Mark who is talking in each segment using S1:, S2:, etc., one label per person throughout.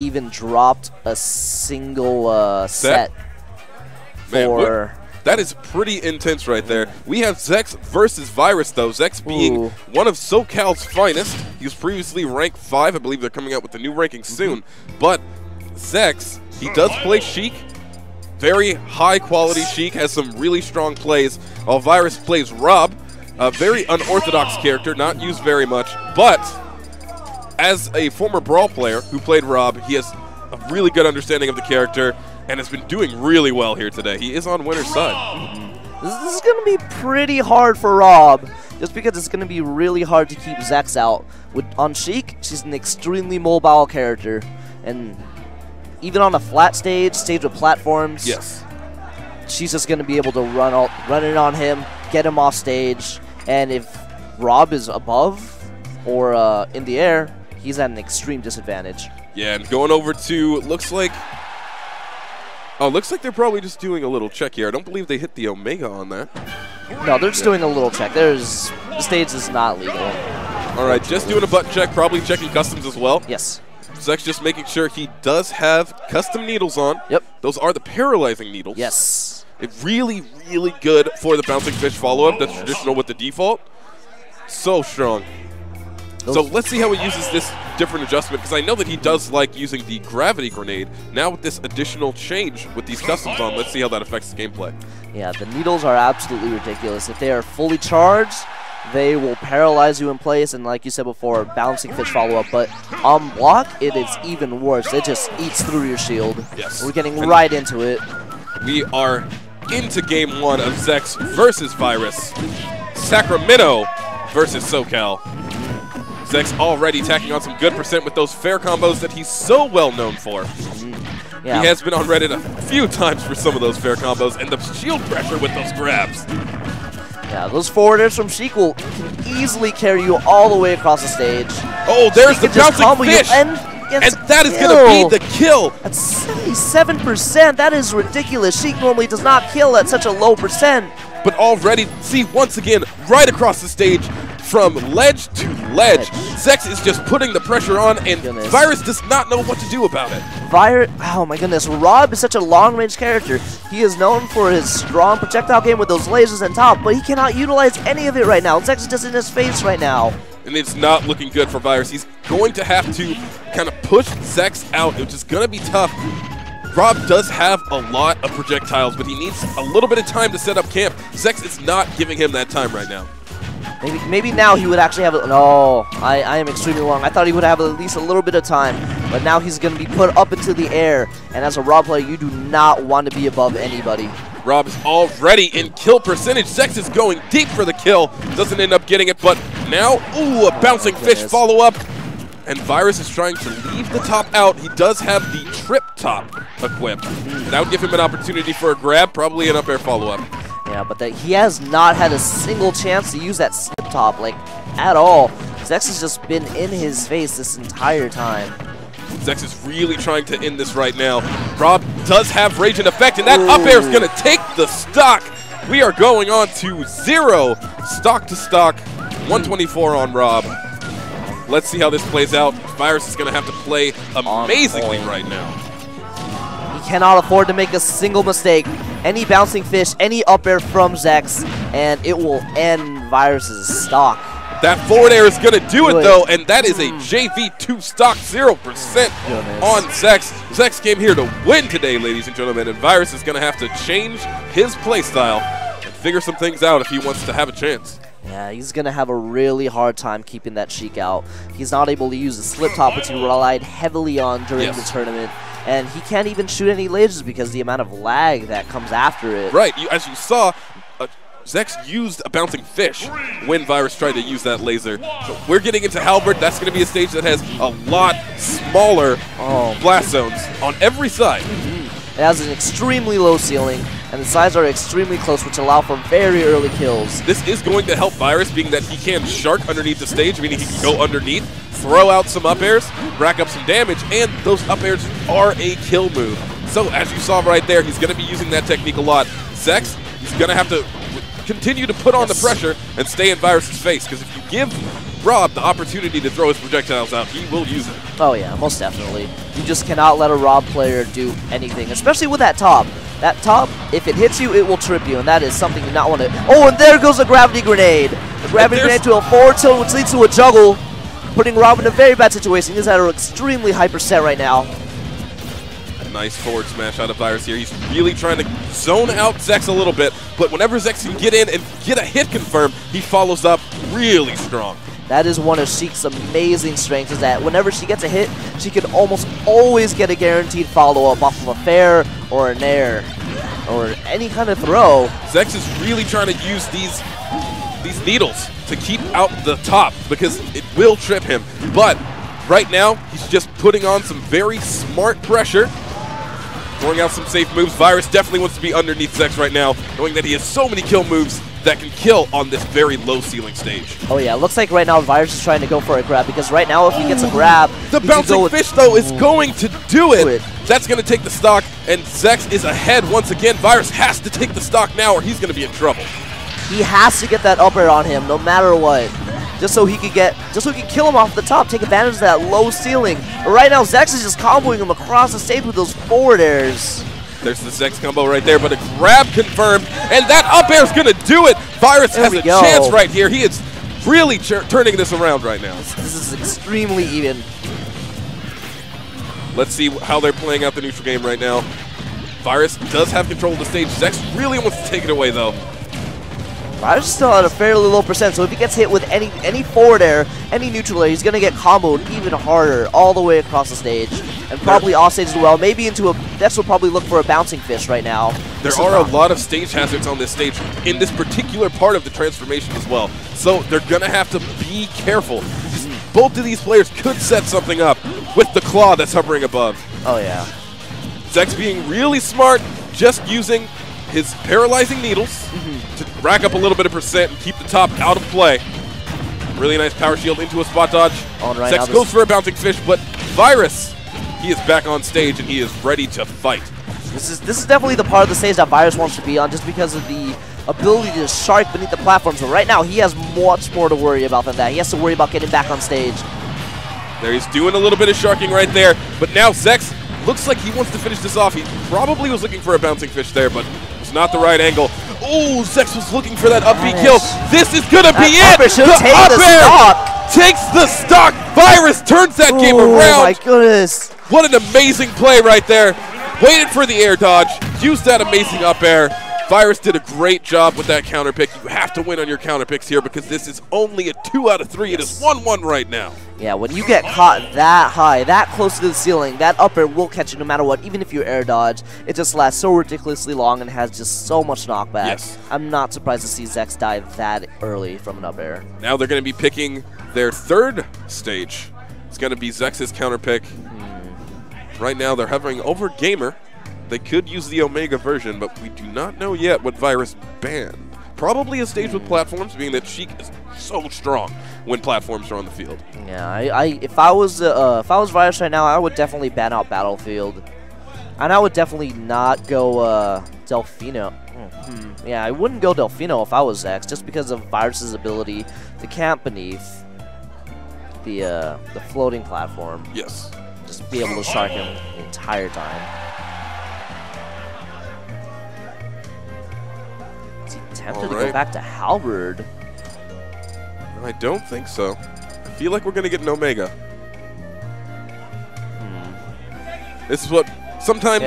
S1: even dropped a single set for...
S2: That is pretty intense right there. We have Zex versus Virus, though. Zex being one of SoCal's finest. He was previously ranked 5. I believe they're coming out with the new ranking soon. But Zex, he does play Sheik. Very high-quality Sheik, has some really strong plays, while Virus plays R.O.B, a very unorthodox character, not used very much. But as a former Brawl player who played R.O.B, he has a really good understanding of the character and has been doing really well here today. He is on winner's side.
S1: This is going to be pretty hard for R.O.B, just because it's going to be really hard to keep Zex out. On Sheik, she's an extremely mobile character, and even on a flat stage with platforms, she's just going to be able to run in on him, get him off stage, and if R.O.B is above or in the air, he's at an extreme disadvantage. Yeah, and going over to, looks like
S2: they're probably just doing a little check here. I don't believe they hit the Omega on that.
S1: No, they're just doing a little check. The stage is not legal.
S2: All right, just doing a button check, probably checking customs as well.
S1: Yes.
S2: Zex just making sure he does have custom needles on.
S1: Yep.
S2: Those are the paralyzing needles.
S1: Yes.
S2: It's really, really good for the bouncing fish follow-up. That's traditional with the default. So strong. So let's see how he uses this different adjustment, because I know that he does like using the gravity grenade. Now with this additional change with these customs on, let's see how that affects the gameplay. Yeah, the needles are absolutely ridiculous. If they are fully charged, they will paralyze you in place, and like you said before, bouncing fish follow-up. But on block, it is even worse. It just eats through your shield. Yes. We're getting right into it. We are into game 1 of Zex versus Virus. Sacramento versus SoCal. Zex already tacking on some good percent with those fair combos that he's so well known for. Yeah. He has been on Reddit a few times for some of those fair combos, and the shield pressure with those grabs. Yeah, those forwarders from Sheik can easily carry you all the way across the stage. Oh, there's the bouncing fish! And that is going to be the kill! At 77%, that is ridiculous. Sheik normally does not kill at such a low percent. But already, see, once again, right across the stage, from ledge to ledge, Zex is just putting the pressure on, and Virus does not know what to do about it. Oh my goodness, R.O.B is such a long-range character. He is known for his strong projectile game with those lasers on top, but he cannot utilize any of it right now. Zex is just in his face right now. And it's not looking good for Virus. He's going to have to kind of push Zex out, which is going to be tough. R.O.B does have a lot of projectiles, but he needs a little bit of time to set up camp. Zex is not giving him that time right now. Maybe now he would actually have no, I am extremely wrong. I thought he would have at least a little bit of time, but now he's going to be put up into the air, and as a R.O.B player, you do not want to be above anybody. R.O.B is already in kill percentage. Zex is going deep for the kill. Doesn't end up getting it, but now, ooh, a bouncing fish follow-up. And Virus is trying to leave the top out. He does have the trip top equipped. That would give him an opportunity for a grab, probably an up air follow-up. Yeah, but he has not had a single chance to use that slip top, like, at all. Zex has just been in his face this entire time. Zex is really trying to end this right now. R.O.B does have rage in effect, and that up air is going to take the stock. We are going on to 0 stock to stock, 124 on R.O.B. Let's see how this plays out. Virus is going to have to play amazingly right now. He cannot afford to make a single mistake. Any bouncing fish, any up air from Zex, and it will end Virus's stock. That forward air is going to do it, though, and that is a JV2 stock, 0% on Zex. Zex came here to win today, ladies and gentlemen, and Virus is going to have to change his playstyle and figure some things out if he wants to have a chance. Yeah, he's going to have a really hard time keeping that Sheik out. He's not able to use the slip top, which he relied heavily on during the tournament. And he can't even shoot any lasers because the amount of lag that comes after it. Right, as you saw, Zex used a bouncing fish when Virus tried to use that laser. So we're getting into Halberd. That's going to be a stage that has a lot smaller blast zones on every side. It has an extremely low ceiling, and the sides are extremely close, which allow for very early kills. This is going to help Virus, being that he can shark underneath the stage, meaning he can go underneath, throw out some up airs, rack up some damage, and those up airs are a kill move. So as you saw right there, he's going to be using that technique a lot. Zex, he's going to have to continue to put on the pressure and stay in Virus's face, because if you give R.O.B the opportunity to throw his projectiles out, he will use it.
S1: Oh yeah, most definitely. You just cannot let a R.O.B player do anything, especially with that top. That top, if it hits you, it will trip you, and that is something you not want to. Oh, and there goes a gravity grenade. A gravity grenade to a forward tilt, which leads to a juggle, putting R.O.B in a very bad situation. He's at an extremely high percent right now.
S2: A nice forward smash out of Virus here. He's really trying to zone out Zex a little bit, but whenever Zex can get in and get a hit confirmed, he follows up really strong.
S1: That is one of Sheik's amazing strengths, is that whenever she gets a hit, she can almost always get a guaranteed follow-up off of a fair or a nair or any kind of throw.
S2: Zex is really trying to use these needles to keep out the top because it will trip him. But right now, he's just putting on some very smart pressure, throwing out some safe moves. Virus definitely wants to be underneath Zex right now, knowing that he has so many kill moves that can kill on this very low ceiling stage.
S1: Oh yeah, it looks like right now Virus is trying to go for a grab, because right now if he gets a grab,
S2: the bouncing fish though is going to do it. That's going to take the stock, and Zex is ahead once again. Virus has to take the stock now or he's going to be in trouble.
S1: He has to get that up air on him no matter what, just so he could kill him off the top, take advantage of that low ceiling. But right now Zex is just comboing him across the stage with those forward airs.
S2: There's the Zex combo right there, but a grab confirmed, and that up air is going to do it. Virus has a chance right here. He is really turning this around right now.
S1: This is extremely even.
S2: Let's see how they're playing out the neutral game right now. Virus does have control of the stage. Zex really wants to take it away, though.
S1: Virus is still at a fairly low percent, so if he gets hit with any forward air, any neutral air, he's going to get comboed even harder all the way across the stage. And probably off stage as well. Maybe into a... Zex will probably look for a bouncing fish right now.
S2: There are a lot of stage hazards on this stage in this particular part of the transformation as well. So they're going to have to be careful. Both of these players could set something up with the claw that's hovering above.
S1: Oh, yeah.
S2: Zex being really smart, just using his paralyzing needles to rack up a little bit of percent and keep the top out of play. Really nice power shield into a spot dodge.
S1: Right,
S2: Zex goes for a bouncing fish, but Virus, he is back on stage and he is ready to fight.
S1: This is definitely the part of the stage that Virus wants to be on, just because of the ability to shark beneath the platform. So right now he has much more to worry about than that. He has to worry about getting back on stage.
S2: There he's doing a little bit of sharking right there, but now Zex looks like he wants to finish this off. He probably was looking for a bouncing fish there, but it's not the right angle. Oh, Zex was looking for that up B kill. This is going to be it. The up air takes the stock. Virus turns that game around.
S1: Oh my goodness.
S2: What an amazing play right there. Waited for the air dodge, used that amazing up air. Virus did a great job with that counter pick. You have to win on your counter picks here because this is only a 2 out of 3. It is 1-1 right now.
S1: Yeah, when you get caught that high, that close to the ceiling, that up air will catch you no matter what, even if you air dodge. It just lasts so ridiculously long and has just so much knockback.
S2: Yes.
S1: I'm not surprised to see Zex die that early from an up air.
S2: Now they're going to be picking their third stage. It's going to be Zex's counter pick. Right now they're hovering over Gamer. They could use the Omega version, but we do not know yet what Virus banned. Probably a stage with platforms, being that Sheik is so strong when platforms are on the field.
S1: Yeah, if I was Virus right now, I would definitely ban out Battlefield, and I would definitely not go Delfino. Yeah, I wouldn't go Delfino if I was Zex, just because of Virus's ability to camp beneath the floating platform.
S2: Yes.
S1: Just be able to shark him the entire time. Is he tempted to go back to Halberd?
S2: I don't think so. I feel like we're going to get an Omega. This is what sometimes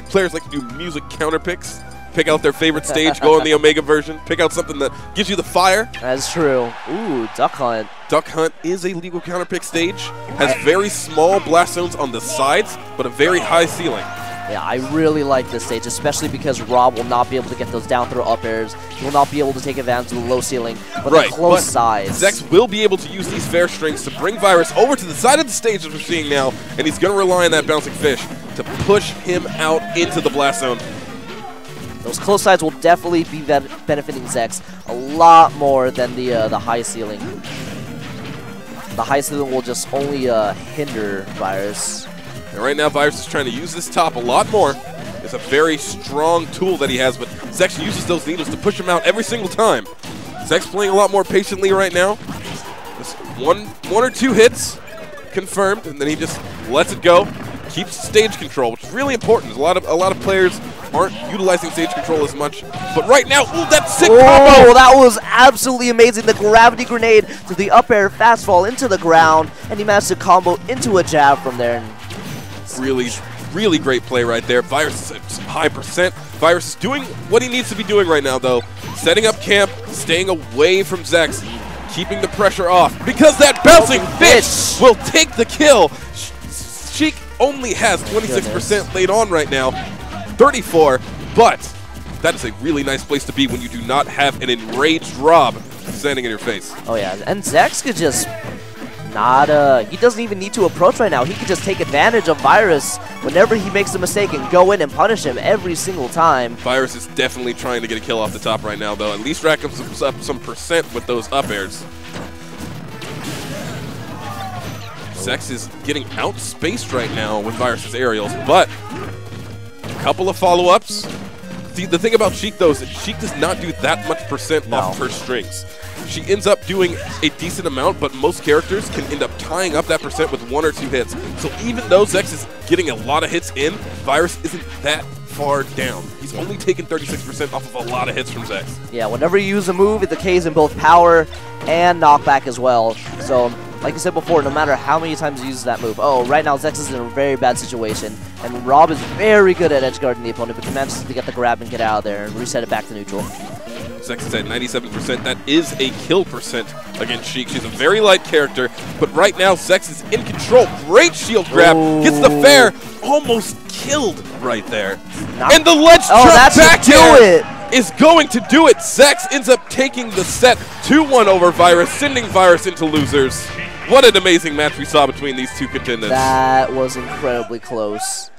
S2: players like to do music counter picks. Pick out their favorite stage, go on the Omega version, pick out something that gives you the fire.
S1: That's true. Ooh, Duck Hunt.
S2: Duck Hunt is a legal counter pick stage. Has very small blast zones on the sides, but a very high ceiling.
S1: Yeah, I really like this stage, especially because R.O.B will not be able to get those down throw up airs. He will not be able to take advantage of the low ceiling, but the close sides.
S2: Zex will be able to use these fair strings to bring Virus over to the side of the stage as we're seeing now, and he's going to rely on that bouncing fish to push him out into the blast zone.
S1: Those close sides will definitely be benefiting Zex a lot more than the high ceiling. The high ceiling will just only hinder Virus.
S2: And right now, Virus is trying to use this top a lot more. It's a very strong tool that he has, but Zex uses those needles to push him out every single time. Zex playing a lot more patiently right now. Just one or two hits confirmed, and then he just lets it go. Keeps stage control, which is really important. A lot of players aren't utilizing stage control as much. But right now, ooh, that sick combo!
S1: Oh, that was absolutely amazing. The gravity grenade to the up air fast fall into the ground, and he managed to combo into a jab from there.
S2: Really great play right there. Virus is at some high percent. Virus is doing what he needs to be doing right now, though. Setting up camp, staying away from Zex, keeping the pressure off. Because that bouncing fish will take the kill. Sheik only has 26% laid on right now. 34, but that is a really nice place to be when you do not have an enraged R.O.B standing in your face.
S1: Oh, yeah. And Zex could just not, he doesn't even need to approach right now. He could just take advantage of Virus whenever he makes a mistake and go in and punish him every single time.
S2: Virus is definitely trying to get a kill off the top right now, though. At least rack up some percent with those up airs. Zex is getting outspaced right now with Virus's aerials, but a couple of follow-ups. The thing about Sheik, though, is that Sheik does not do that much percent off of her strings. She ends up doing a decent amount, but most characters can end up tying up that percent with one or two hits. So even though Zex is getting a lot of hits in, Virus isn't that far down. He's only taken 36% off of a lot of hits from Zex.
S1: Yeah, whenever you use a move, it decays in both power and knockback as well. So, like I said before, no matter how many times you use that move. Oh, right now Zex is in a very bad situation, and R.O.B is very good at edge guarding the opponent, but he manages to get the grab and get out of there and reset it back to neutral.
S2: Zex is at 97%. That is a kill percent against Sheik. She's a very light character, but right now Zex is in control. Great shield grab. Gets the fair. Almost killed right there. And the ledge jump back air is going to do it. Zex ends up taking the set 2-1 over Virus, sending Virus into losers. What an amazing match we saw between these two contenders.
S1: That was incredibly close.